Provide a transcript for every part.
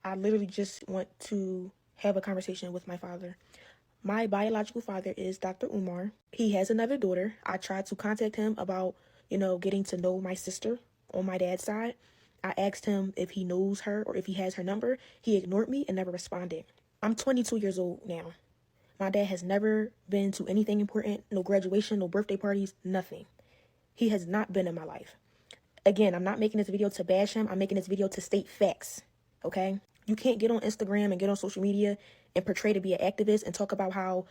I literally just want to have a conversation with my father. My biological father is Dr. Umar. He has another daughter. I tried to contact him about, getting to know my sister on my dad's side. I asked him if he knows her or if he has her number. He ignored me and never responded. I'm 22 years old now. My dad has never been to anything important, no graduation, no birthday parties, nothing. He has not been in my life. Again, I'm not making this video to bash him. I'm making this video to state facts, okay? You can't get on Instagram and get on social media and portray to be an activist and talk about how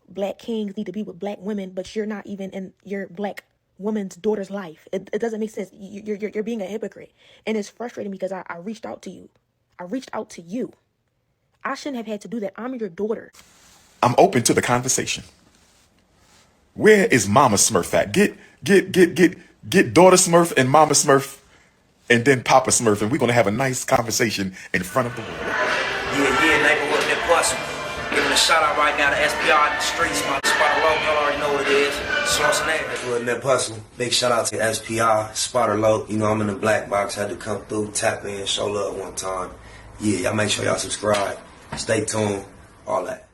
black kings need to be with black women, but you're not even in your black woman's daughter's life. It doesn't make sense. You're being a hypocrite. And it's frustrating because I reached out to you. I reached out to you. I shouldn't have had to do that. I'm your daughter. I'm open to the conversation. Where is Mama Smurf at? Get daughter Smurf and Mama Smurf and then Papa Smurf, and we're gonna have a nice conversation in front of the world. Yeah, neighborhood in that bustle. Giving a shout out right now to SPR in the streets, my Spotter Low, y'all already know what it is. Slauson neighborhood in that bustle. Big shout out to SPR, Spotter Low. You know I'm in the black box, had to come through, tap in, show love one time. Yeah, y'all make sure y'all subscribe. Stay tuned, all that.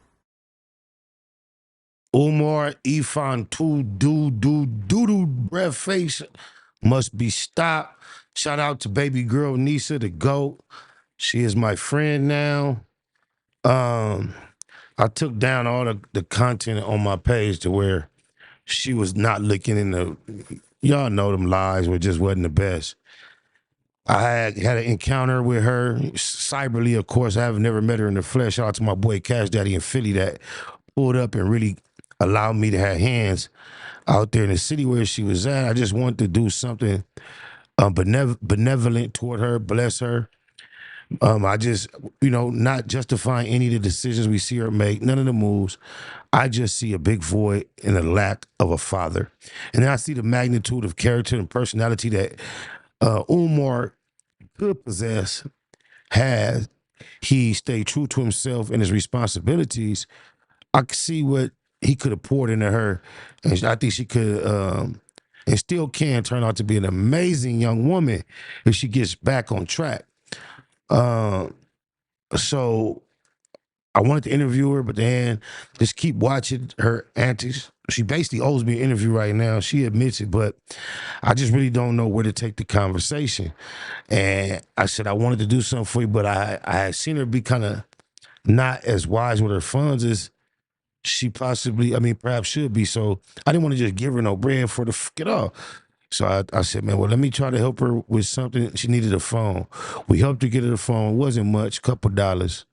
Umar, Ifan, do breath face must be stopped. Shout out to baby girl Nisa, the GOAT. She is my friend now. I took down all the content on my page to where she was not looking in the, y'all know them lies were just wasn't the best. I had an encounter with her, cyberly, of course. I have never met her in the flesh. Shout out to my boy Cash Daddy in Philly that pulled up and really allowed me to have hands out there in the city where she was at. I just wanted to do something benevolent toward her, bless her. I just, not justifying any of the decisions we see her make, none of the moves. I just see a big void and a lack of a father. And then I see the magnitude of character and personality that Umar could possess, has. He stayed true to himself and his responsibilities. I could see what he could have poured into her. And I think she could, and still can turn out to be an amazing young woman if she gets back on track. So I wanted to interview her, but then just keep watching her antics. She basically owes me an interview right now. She admits it, but I just really don't know where to take the conversation. And I said I wanted to do something for you, but I had seen her be kind of not as wise with her funds as she possibly, perhaps should be. So I didn't want to just give her no bread for the fuck it all. So I said, man, well, let me try to help her with something. She needed a phone. We helped her get her a phone. It wasn't much, couple dollars.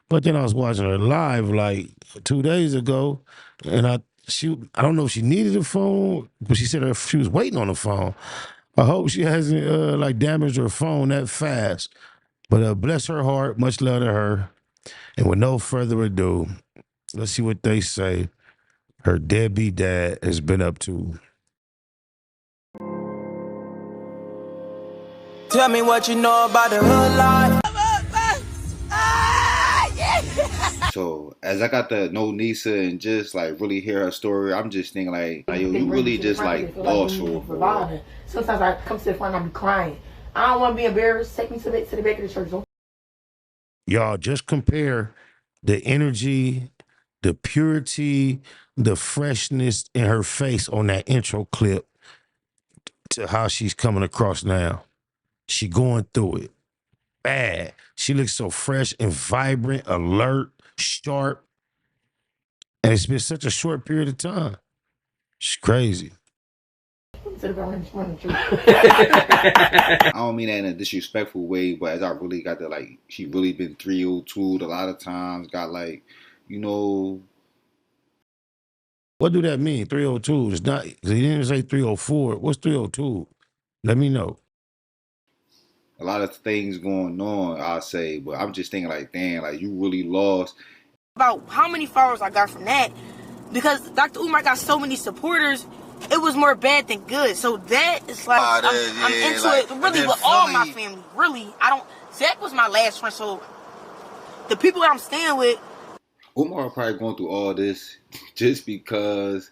But then I was watching her live like 2 days ago, and I don't know if she needed a phone, but she said she was waiting on a phone. I hope she hasn't like damaged her phone that fast. But bless her heart, much love to her. And with no further ado, let's see what they say her deadbeat dad has been up to. Tell me what you know about the hood life. So as I got to know Nisa and just like really hear her story, I'm just thinking like yo, you really just like lost her. Sometimes I come to the front and I be crying. I don't want to be embarrassed. Take me to the back of the church. Y'all just compare the energy, the purity, the freshness in her face on that intro clip to how she's coming across now. She going through it bad. She looks so fresh and vibrant, alert, sharp. And it's been such a short period of time. She's crazy. I don't mean that in a disrespectful way, but as I really got to like, she really been 302'd a lot of times, got like, What do that mean? 302? It's not, he didn't say 304. What's 302? Let me know. a lot of things going on, I'll say, but I'm just thinking like, damn, like you really lost. About how many followers I got from that, because Dr. Umar got so many supporters, it was more bad than good. So that is like, I'm into like, it really with all my family. Really, Zach was my last friend, so the people that I'm staying with. Umar probably going through all this just because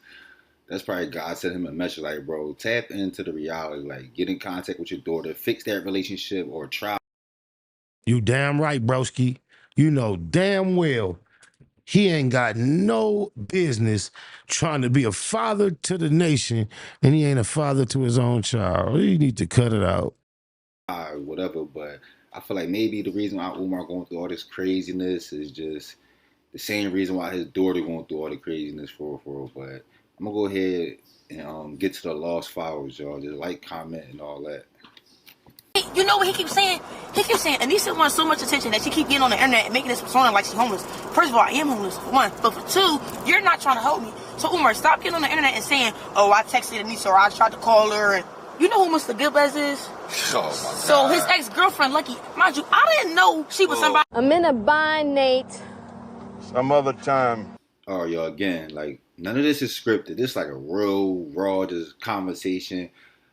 that's probably God sent him a message like, bro, tap into the reality, like get in contact with your daughter, fix that relationship or try You damn right, broski. You know damn well he ain't got no business trying to be a father to the nation, and he ain't a father to his own child. You need to cut it out. Whatever. But I feel like maybe the reason why Umar going through all this craziness is just the same reason why his daughter going through all the craziness for. But I'm gonna go ahead and get to the lost followers, y'all. Just like, comment, and all that. You know what he keeps saying? He keeps saying Anissa wants so much attention that she keep getting on the internet and making this persona like she's homeless. First of all, I am homeless, for one. But for two, you're not trying to help me. So Umar, stop getting on the internet and saying, oh, I texted Anissa or I tried to call her. And you know who Mr. Gilbez is? Oh my God. So his ex-girlfriend, Lucky, mind you, I didn't know she was somebody. I'm in a bind, Nate. Some other time. All right, y'all. Again, like, none of this is scripted. This is like a real raw just conversation.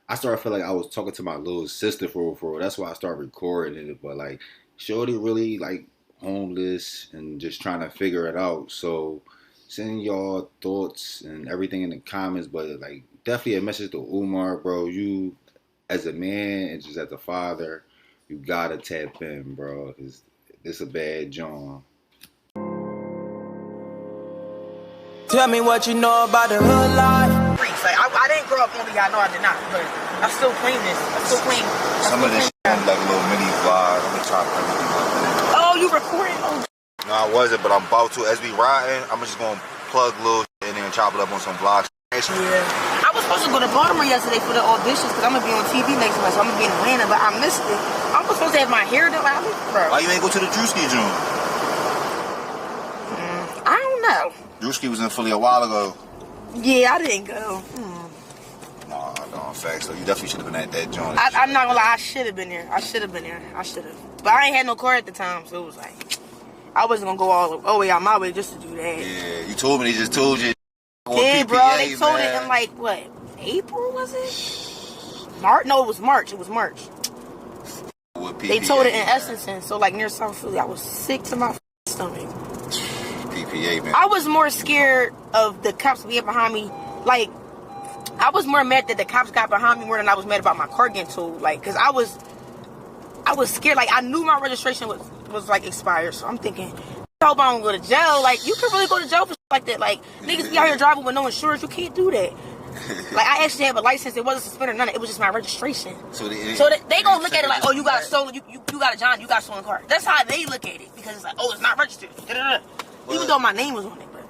I started feeling like I was talking to my little sister for real. That's why I started recording it. But like, shorty really like homeless and just trying to figure it out. So send y'all thoughts and everything in the comments. But like, definitely a message to Umar, bro. You as a man and just as a father, you gotta tap in, bro. Cause this a bad John. Tell me what you know about the hood life. Like, I didn't grow up on the, I know I did not, but I still claim this. I still claim. Some of this shit like a little mini vlog. I'm gonna try to put everything up in it. Oh, you recording? Oh. No, I wasn't, but I'm about to. As we riding, I'm just gonna plug little shit in there and chop it up on some vlogs. Yeah. I was supposed to go to Baltimore yesterday for the auditions because I'm gonna be on TV next month, so I'm gonna be in Atlanta, but I missed it. I was supposed to have my hair done. Bro. Why you ain't go to the Drewski joint? I don't know. Drewski was in Philly a while ago. Yeah, I didn't go. Nah, no, facts. So you definitely should have been at that joint. I'm not gonna lie, I should have been there. I should have. But I ain't had no car at the time, so it was like, I wasn't gonna go all the way out my way just to do that. Yeah, you told me, they just told you. Yeah, PPA, bro, they told man. it in like, what, April was it? March? No, it was March. With PPA, They told it in man. Essendon, so like near South Philly. I was sick to my stomach. PPA, man. I was more scared of the cops being behind me. Like, I was more mad that the cops got behind me more than I was mad about my car getting towed. Like, cause I was scared. Like, I knew my registration was like expired. So I'm thinking, I hope I don't go to jail. Like, you can really go to jail for shit like that. Like, niggas be out here driving with no insurance. You can't do that. Like, I actually have a license. It wasn't suspended or none. It was just my registration. So they gonna look at it like, oh, you got a stolen. You got a John. You got a stolen car. That's how they look at it because it's like, oh, it's not registered. Da-da-da. Even though my name was on it, but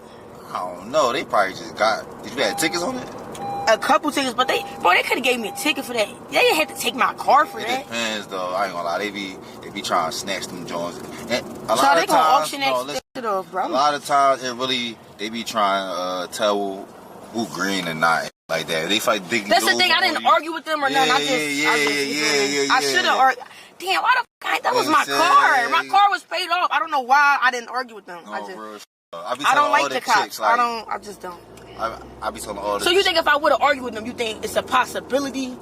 I don't know. They probably just got. Did you have tickets on it? a couple tickets, but they could have gave me a ticket for that. They didn't have to take my car for It that. depends, though. I ain't gonna lie. They be trying to snatch them joints. And So they gonna auction that shit off, bro. A lot of times, they be trying to tell who green and not like that. They fight big. That's the thing. I didn't argue with them or nothing. I should have argued. Damn, why the fuck? That was my car. My car was paid off. I don't know why I didn't argue with them. I don't like the cops. Like, I just don't. I be telling all the. So you think if I would have argued with them, you think it's a possibility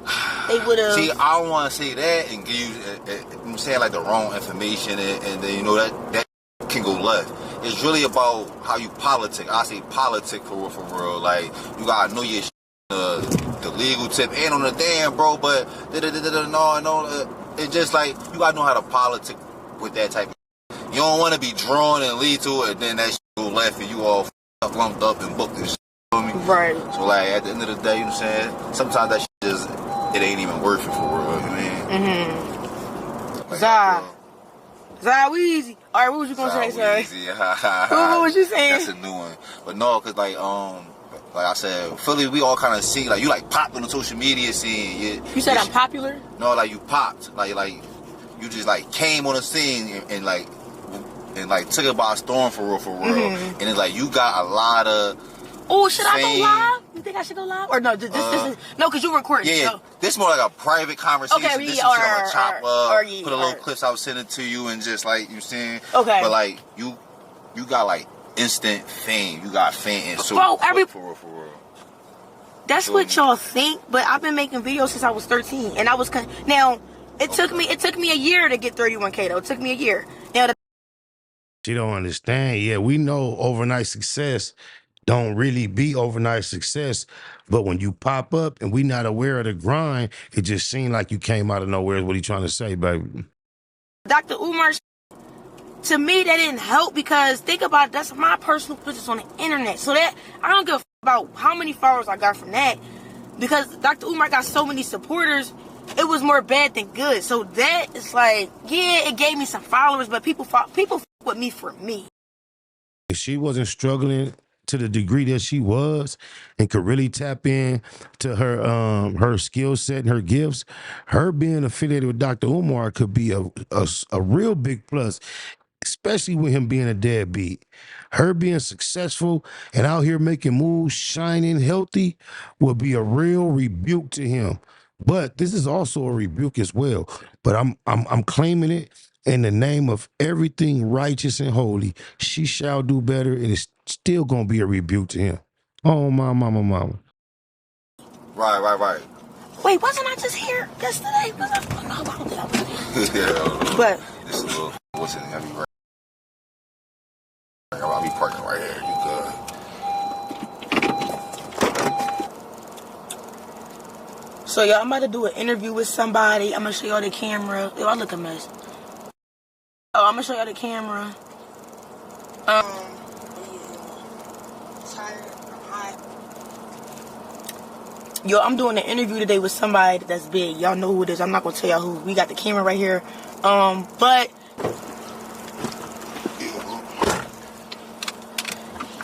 they would have? See, I don't want to say that and give you, I'm saying like the wrong information, and then you know that can go left. It's really about how you politic. I say politic for real. Like you gotta know your the legal tip and on the damn bro, but no. It's just like you gotta know how to politic with that type of. You don't want to be drawn and lead to it, and then that shit go left, and you all lumped up and booked and shit. Right. So like at the end of the day, you know what I'm saying? Sometimes that shit just it ain't even worth it for real. You know what I mean? Zah Weezy. All right, what was you gonna say, sir? What was you saying? That's a new one. But no, cause like I said, Philly, we all kind of see like you like popped on the social media scene. You said I'm popular? No, like you popped, like you just like came on the scene and like took it by storm for real. And it's like you got a lot of. Oh, should I go live? You think I should go live? Or no, this is no, cause you're recording. Yeah, so. This is more like a private conversation. Okay, this is shit I'm gonna chop up, put a little clips out, send it to you, and just like you saying. Okay. But like you got like instant fame. You got fame and so for real. That's what y'all think, but I've been making videos since I was 13, and I was now. It took me a year to get 31K though. It took me a year. Now She don't understand. Yeah, we know overnight success don't really be overnight success, but when you pop up and we not aware of the grind, it just seemed like you came out of nowhere is what he trying to say, baby. Dr. Umar, to me, that didn't help because think about it, that's my personal business on the internet. So that I don't give a about how many followers I got from that because Dr. Umar got so many supporters. It was more bad than good. So that is like, yeah, it gave me some followers, but people with me for me. If she wasn't struggling to the degree that she was and could really tap in to her skill set and her gifts, her being affiliated with Dr. Umar could be a real big plus, especially with him being a deadbeat. Her being successful and out here making moves, shining, healthy, will be a real rebuke to him. But this is also a rebuke as well. But I'm claiming it in the name of everything righteous and holy. She shall do better, and it's still gonna be a rebuke to him. Oh my mama. Right. Wait, wasn't I just here yesterday? No, I don't think I was here. Yeah. But This is a little what's in heavy right. I'll be parking right here. You good? so y'all, I'm about to do an interview with somebody. I'm gonna show y'all the camera. Yo, I look a mess. Oh, I'm gonna show y'all the camera. Yeah. Tired. I'm hot. Yo, I'm doing an interview today with somebody that's big. Y'all know who it is. I'm not gonna tell y'all who. We got the camera right here. But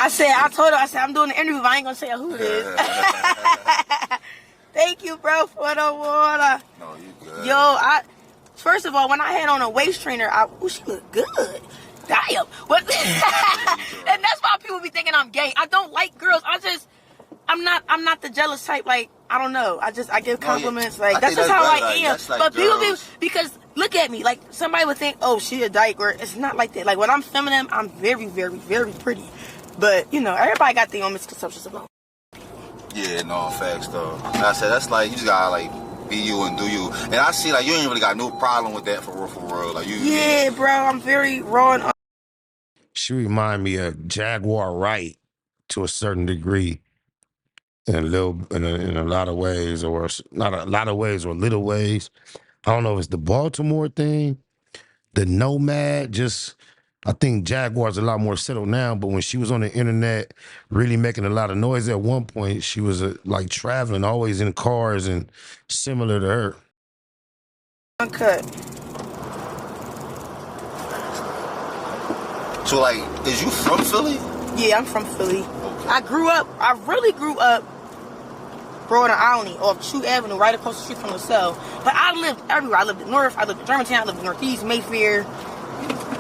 I told her, I'm doing the interview, but I ain't gonna tell y'all who it is. Thank you, bro, for the water. No, you good. Yo, first of all, when I had on a waist trainer, she looked good. Damn. What? And that's why people be thinking I'm gay. I don't like girls. I'm not the jealous type. Like, I don't know. I give compliments. Yeah. Like, that's just how I am. Like but girls. people because look at me. Like, somebody would think, oh, she a dyke, or it's not like that. Like, when I'm feminine, I'm very, very, very pretty. But, you know, everybody got their own misconceptions about it. Yeah, no, facts though. Like I said, that's like, you just gotta like be you and do you. And I see like you ain't really got no problem with that for real. Like you. Yeah, bro, I'm very raw and She remind me of Jaguar Wright to a certain degree. In a lot of ways, or not a lot of ways, or little ways. I don't know if it's the Baltimore thing, the nomad. I think Jaguar's a lot more settled now. But when she was on the internet, really making a lot of noise at one point, she was like traveling, always in cars, and similar to her. uncut. So like, is you from Philly? Yeah, I'm from Philly. Okay. I really grew up Broad Island off True Avenue, right across the street from LaSalle. But I lived everywhere. I lived in North, I lived in Germantown, I lived in Northeast, Mayfair.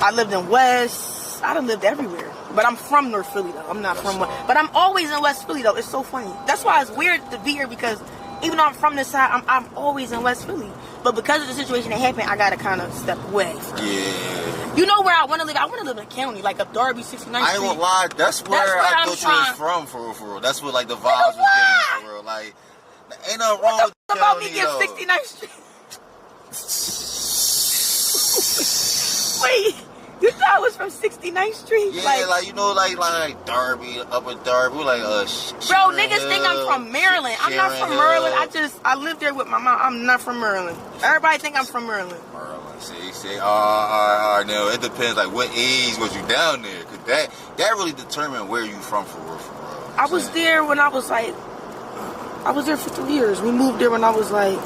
I lived in West. I done lived everywhere. But I'm from North Philly though. I'm not from West. But I'm always in West Philly though. It's so funny. That's why it's weird to be here because even though I'm from this side, I'm always in West Philly. But because of the situation that happened, I gotta kind of step away from it. Yeah. You know where I want to live? I want to live in a county, like up Darby, 69th Street. I ain't gonna lie, that's where I thought you was from for real. That's what like the vibes was giving for real. Like, ain't nothing wrong with the about county, me getting though. 69th Street? Wait, you thought I was from 69th Street? Yeah, like you know, like Darby, Upper Darby, like bro, niggas think I'm from Maryland. I'm not from Maryland. I live there with my mom. I'm not from Maryland. Everybody think I'm from Maryland. See, all right, now it depends. Like, what age was you down there? Cause that really determined where you from for real. I was there when I was like, I was there for 3 years. We moved there when I was like,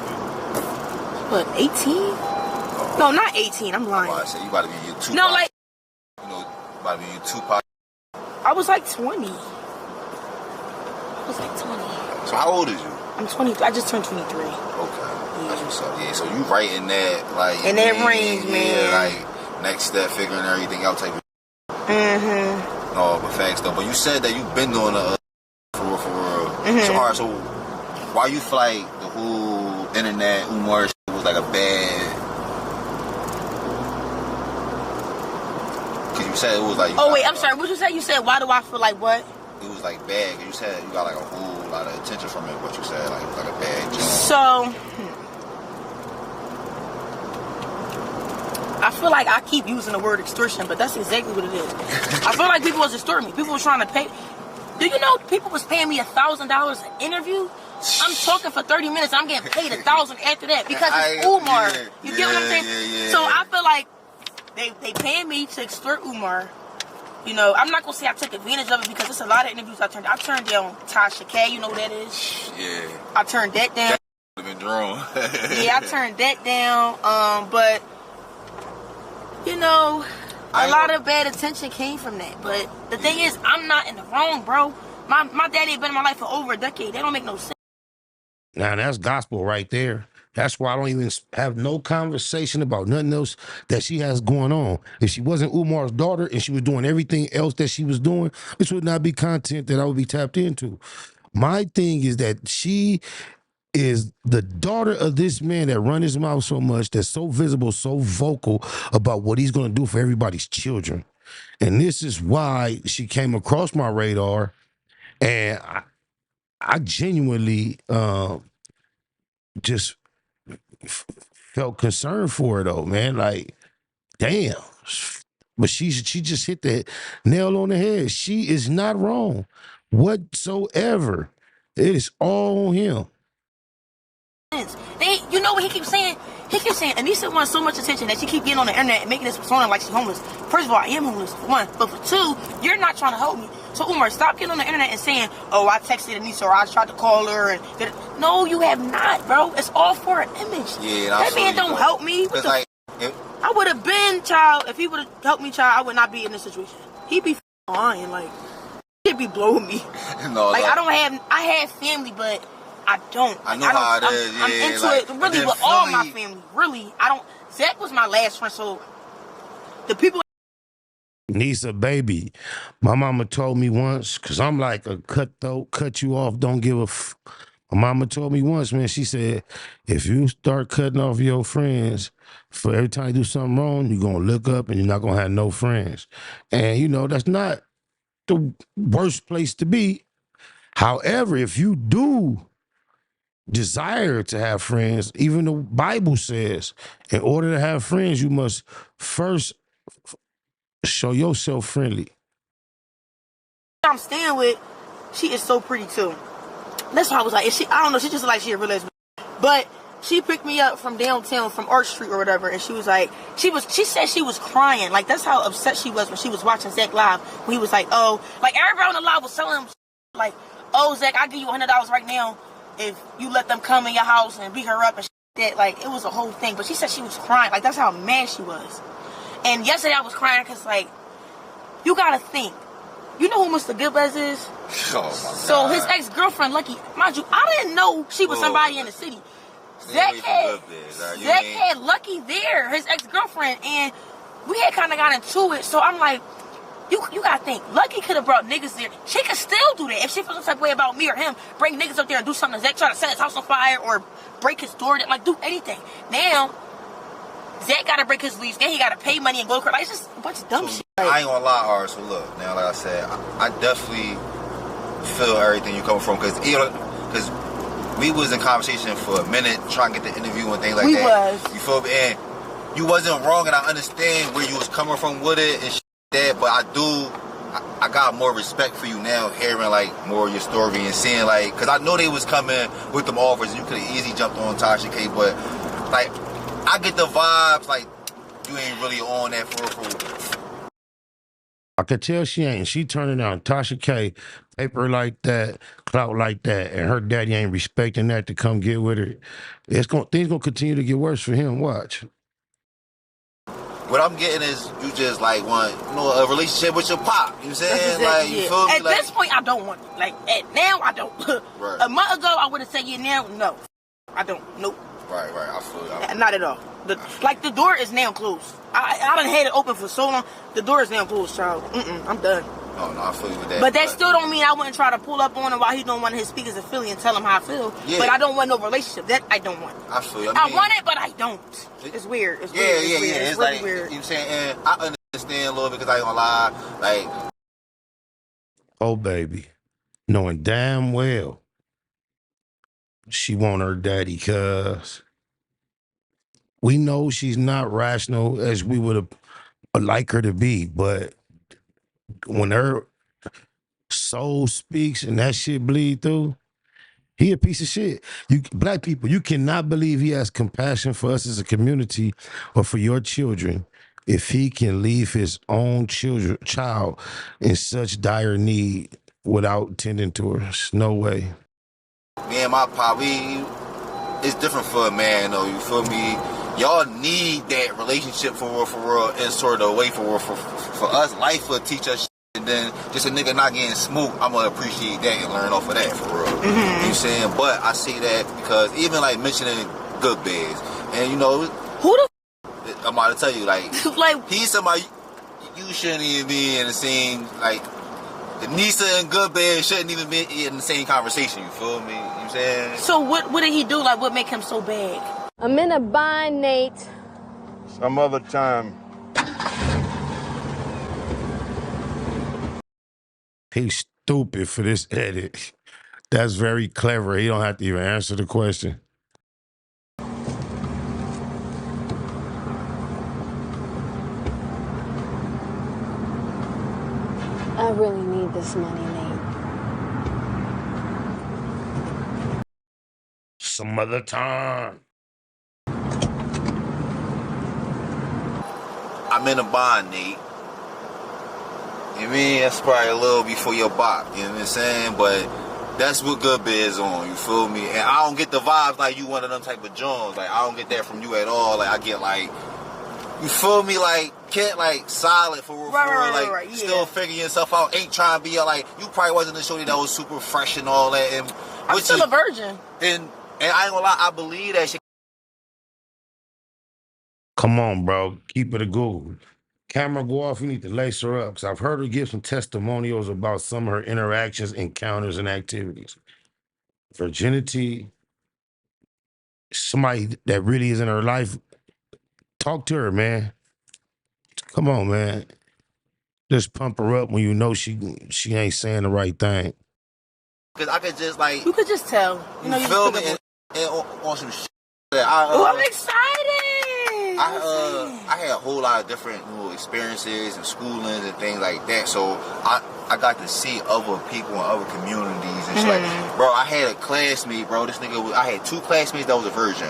what, 18? Oh. No, not 18. I'm lying. I say you about to be in your Tupac. No, like, you know, about to be in your Tupac. I was like 20. I was like 20. So how old is you? I'm 23. I just turned 23. Okay. That's what's up. Yeah, so you right in that, like... In that range, man. Yeah, like, next step, figuring everything out type of... Mm-hmm. No, but facts, though. But you said that you've been doing for real. Mm-hmm. So, all right, so why you feel like the whole internet Umar shit was like a bad... Because you said it was like... Oh, wait, I'm sorry. What you said? You said, why do I feel like what? It was like bad. Cause you said you got like a whole lot of attention from it. What you said, like it was like a bad job. So... I feel like I keep using the word extortion, but that's exactly what it is. I feel like people was extorting me. People was trying to pay. Do you know people was paying me $1,000 an interview? I'm talking for 30 minutes. I'm getting paid $1,000 after that because it's Umar. You get what I'm saying? Yeah. So I feel like They paying me to extort Umar. You know, I'm not gonna say I took advantage of it because there's a lot of interviews I turned. I turned down Tasha K. You know who that is? Yeah. I turned that down. That been drawn. Yeah, I turned that down. But you know, a lot of bad attention came from that. But the thing is, I'm not in the wrong, bro. My daddy been in my life for over a decade. That don't make no sense. Now that's gospel right there. That's why I don't even have no conversation about nothing else that she has going on. If she wasn't Umar's daughter and she was doing everything else that she was doing, this would not be content that I would be tapped into. My thing is that she is the daughter of this man that run his mouth so much, that's so visible, so vocal about what he's going to do for everybody's children. And this is why she came across my radar. And I genuinely just felt concerned for her though, man. Like, damn. But she just hit the nail on the head. She is not wrong whatsoever. It is all on him. You know what he keeps saying? He keeps saying Anissa wants so much attention that she keep getting on the internet and making this persona like she's homeless. First of all, I am homeless, for one. But for two, you're not trying to help me. So Umar, stop getting on the internet and saying, oh, I texted Anissa or I tried to call her. No, you have not, bro. It's all for an image. Yeah, that man don't help me. I would have been, child, if he would have helped me, child, I would not be in this situation. He'd be lying, like, he'd be blowing me. No, like, I have family, but I don't. I know how it is. I'm into it really with all my family. Really, I don't. Zach was my last friend, so the people. Nisa, baby, my mama told me once, because I'm like a cutthroat, cut you off, don't give a My mama told me once, man, she said, if you start cutting off your friends for every time you do something wrong, you're going to look up and you're not going to have no friends. And, you know, that's not the worst place to be. However, if you do desire to have friends, even the Bible says, in order to have friends, you must first show yourself friendly. I'm staying with, she is so pretty too. That's why I was like, I don't know, she just like she a real lesbian. But she picked me up from downtown, from Arch Street or whatever, and she was like, she said she was crying. Like, that's how upset she was when she was watching Zach live. When he was like, oh, like everybody on the live was telling him, like, oh, Zach, I'll give you $100 right now if you let them come in your house and beat her up and that. Like, it was a whole thing. But she said she was crying. Like, that's how mad she was. And yesterday I was crying because, like, you gotta think. You know who Mr. Goodbez is? Oh, my So God. his ex-girlfriend, Lucky, mind you, I didn't know she was somebody in the city. Zach had Lucky there, his ex-girlfriend, and we had kind of got into it. So I'm like, you gotta think, Lucky could have brought niggas there. She could still do that if she feels some type of way about me or him. Bring niggas up there and do something to Zach, try to set his house on fire or break his door, like do anything. Now, Zach gotta break his lease. Then he gotta pay money and go to court. Like, it's just a bunch of dumb shit. I ain't gonna lie, Art. So look, now, like I said, I definitely feel everything you come from, because we was in conversation for a minute trying to get the interview and things like that. You feel me? And you wasn't wrong, and I understand where you was coming from with it and shit like that. But I got more respect for you now, hearing like more of your story and seeing like, because I know they was coming with them offers, and you could have easily jumped on Tasha K, but like, I get the vibes like you ain't really on that for. I could tell she ain't. She turning down Tasha K, paper like that, clout like that, and her daddy ain't respecting that to come get with her. Things gonna continue to get worse for him. Watch. What I'm getting is you just like want a relationship with your pop. You know what I'm saying? Like, you feel me? At this point, I don't want it. Like, now, I don't. Right. A month ago, I would have said yeah. Now, no, I don't. Nope. Right. I feel you. Not at all. The door is now closed. I done had it open for so long. The door is now closed, child. I'm done. No, I feel you with that. But that still don't mean I wouldn't try to pull up on him while he don't want his speakers of Philly and tell him how I feel. Yeah. But I don't want no relationship. That I don't want. I feel you. I want it, but I don't. It's weird. It's weird. It's really like, weird. You know what I'm saying? And I understand a little bit, because I ain't gonna lie. Like, Oh, baby. Knowing damn well she want her daddy, cuz we know she's not rational as we would have like her to be, but when her soul speaks and that shit bleed through, he a piece of shit. Black people, you cannot believe he has compassion for us as a community or for your children if he can leave his own child in such dire need without tending to her. There's no way. Me and my pop, it's different for a man though, you feel me? Y'all need that relationship for real, and sort of way for real. For us, life will teach us shit, and then just a nigga not getting smoked, I'm gonna appreciate that and learn off of that for real. You know what I'm saying? But I say that because even like mentioning good beds, and you know, Who the I'm about to tell you, like, like he's somebody you shouldn't even be in the same, like, the Nisa and good bed shouldn't even be in the same conversation, you feel me? You know what I'm saying? So what did he do? Like, what make him so bad? I'm in a bind, Nate. Some other time. He's stupid for this edit. That's very clever. He don't have to even answer the question. I really need this money, Nate. Some other time. I'm in a bond, Nate. You mean, that's probably a little before your bop, you know what I'm saying? But that's what good bed's on, you feel me? And I don't get the vibes like you one of them type of Jones. Like, I don't get that from you at all. Like, I get like, you feel me? Like, can't like solid for real, Right, yeah. Still figuring yourself out. Ain't trying to be like, you probably wasn't a shorty that was super fresh and all that. And I'm still a virgin. And I ain't gonna lie, I believe that shit. Come on, bro. Keep it a Google. Camera go off, you need to lace her up, because I've heard her give some testimonials about some of her interactions, encounters, and activities. Virginity, somebody that really is in her life, talk to her, man. Come on, man. Just pump her up when you know she ain't saying the right thing. Cause I could just like, You could just tell. You know, you feel just me? pick And on some shit. Oh, I'm excited. I had a whole lot of different experiences and schoolings and things like that. So I got to see other people in other communities and shit. Like, bro, I had a classmate, bro. This nigga I had two classmates that was a virgin.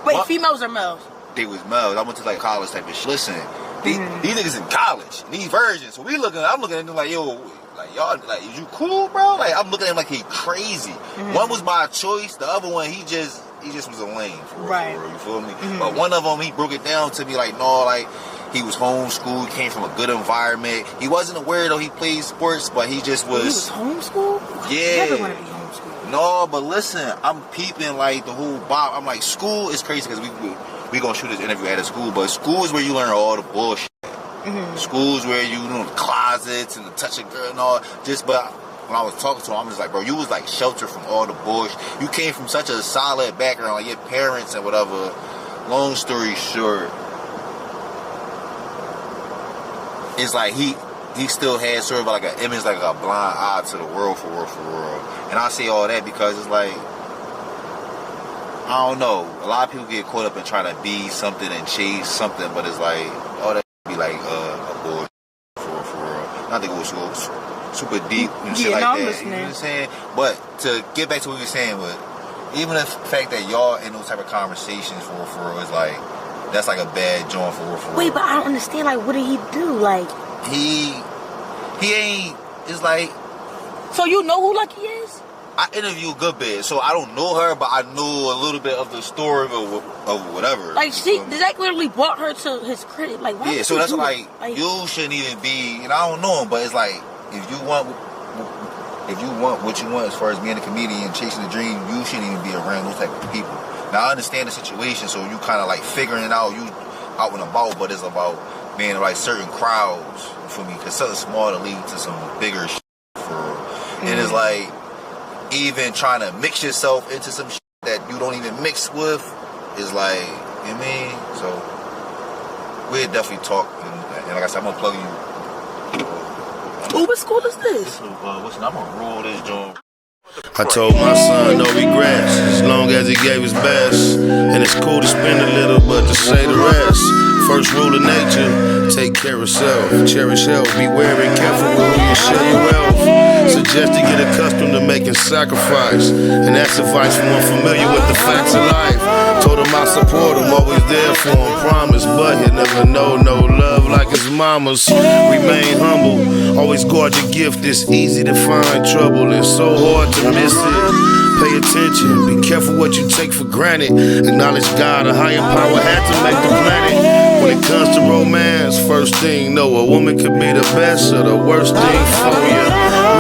Wait, females or males? They was males. I went to like college type of shit. Listen, these niggas in college, these virgins. So I'm looking at them like, yo, like y'all, like, is you cool, bro? Like I'm looking at him like he crazy. One was my choice. The other one, he just was a lame. For real, you feel me? But one of them, he broke it down to me like, no, like he was homeschooled, came from a good environment. He wasn't a weirdo. He played sports, but he just was. He was homeschooled? Yeah. I never want to be homeschooled. No, but listen, I'm peeping like the whole bop. I'm like, school is crazy because we gonna shoot this interview at a school, but school is where you learn all the bullshit. Schools where you know the closets and the touch a girl and all. But when I was talking to him, I'm just like, bro, you was like sheltered from all the bullshit. You came from such a solid background, like your parents and whatever. Long story short, it's like he still had sort of like an image, like a blind eye to the world for real. And I say all that because it's like, I don't know. A lot of people get caught up in trying to be something and chase something, but it's like, all that be like a bullshit for real. Not to go super deep and shit like that. Listening. You know what I'm saying? But to get back to what you were saying, but even the fact that y'all in those type of conversations for real is like, that's like a bad joint for real. Wait, but I don't understand. Like, what did he do? Like, he ain't. It's like. So you know who Lucky is? I interviewed Good Bed, so I don't know her, but I know a little bit of the story of whatever. Like, Zach literally brought her to his crib. Like, why? Yeah, so that's like you shouldn't even be. And I don't know him, but it's like if you want what you want as far as being a comedian, chasing the dream, you shouldn't even be around those type of people. Now I understand the situation, so you kind of like figuring it out. You out and about, but it's about being like certain crowds for me, because something small to lead to some bigger shit for real. And it's like, even trying to mix yourself into some shit that you don't even mix with is like, you know what I mean? So we'll definitely talk, and like I said, I'm gonna plug you. What school is this? Listen, I'm gonna roll this joint. I told my son no regrets, as long as he gave his best. And it's cool to spend a little, but to say the rest. First rule of nature, take care of self. Cherish health, beware and careful with who you share your wealth. Suggest to get accustomed to making sacrifice. And that's advice from one familiar with the facts of life. Told him I support him, always there for him, promise. But he'll never know no love like his mama's. Remain humble, always guard your gift. It's easy to find trouble and so hard to miss it. Pay attention, be careful what you take for granted. Acknowledge God, a higher power had to make the planet. When it comes to romance, first thing, know a woman could be the best or the worst thing for you.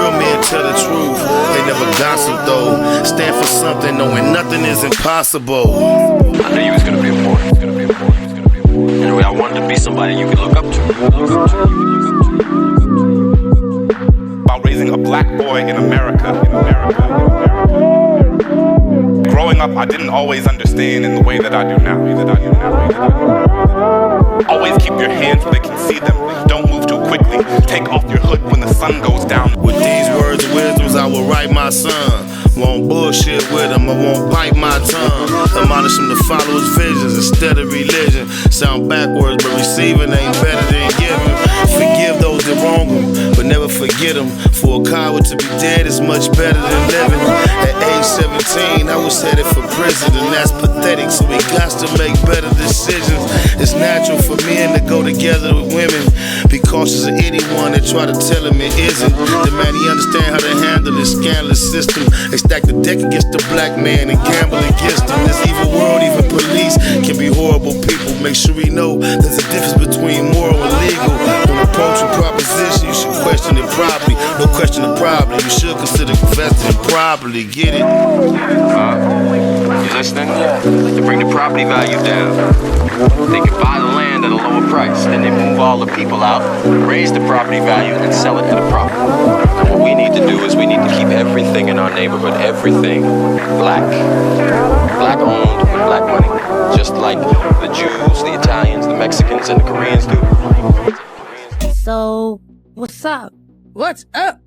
Real men tell the truth, they never gossip though. Stand for something knowing nothing is impossible. I knew you was gonna be important. Anyway, I wanted to be somebody you could look up to. About raising a black boy in America. Growing up, I didn't always understand in the way that I do now. Always keep your hands where they can see them. Don't move too quickly. Take off your hood when the sun goes down. With these words of wisdoms, I will write my son. Won't bullshit with him, I won't bite my tongue. Admonish him to follow his visions instead of religion. Sound backwards, but receiving ain't better than giving. Forgive those that wrong him, but never forget them. For a coward to be dead is much better than living. At age 17, I was headed for prison, and that's pathetic, so we got to make better decisions. It's natural for men to go together with women. Be cautious of anyone that try to tell him it isn't. The man, he understand how to handle this scandalous system. They stack the deck against the black man and gamble against him. This evil world, even police can be horrible people. Make sure we know there's a difference between moral and legal. When approaching proposition, you should question it properly. No question it properly. You should consider investing properly. Get it? You listening? To bring the property value down. They can buy the land at a lower price, then they move all the people out, raise the property value, and sell it at a profit. And what we need to do is we need to keep everything in our neighborhood, everything black. Black owned with black money. Just like the Jews, the Italians, the Mexicans, and the Koreans do. So, what's up? What's up?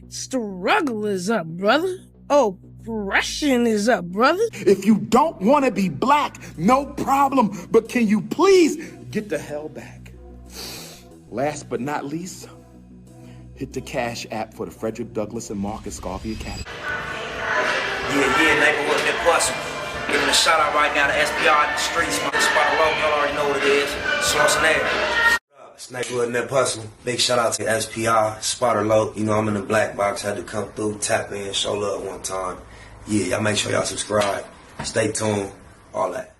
Struggle is up, brother. Oppression is up, brother. If you don't want to be black, no problem. But can you please get the hell back? Last but not least, hit the Cash app for the Frederick Douglass and Marcus Garvey Academy. Yeah, neighborhood Nip Hustle. Giving a shout out right now to SPR in the streets, my spot alone, y'all already know what it is. Schwarzenegger. It's neighborhood Nip Hustle. Big shout out to SPR, Spotter Low. You know I'm in the black box, had to come through, tap in, show love one time. Yeah, y'all make sure y'all subscribe. Stay tuned, all that.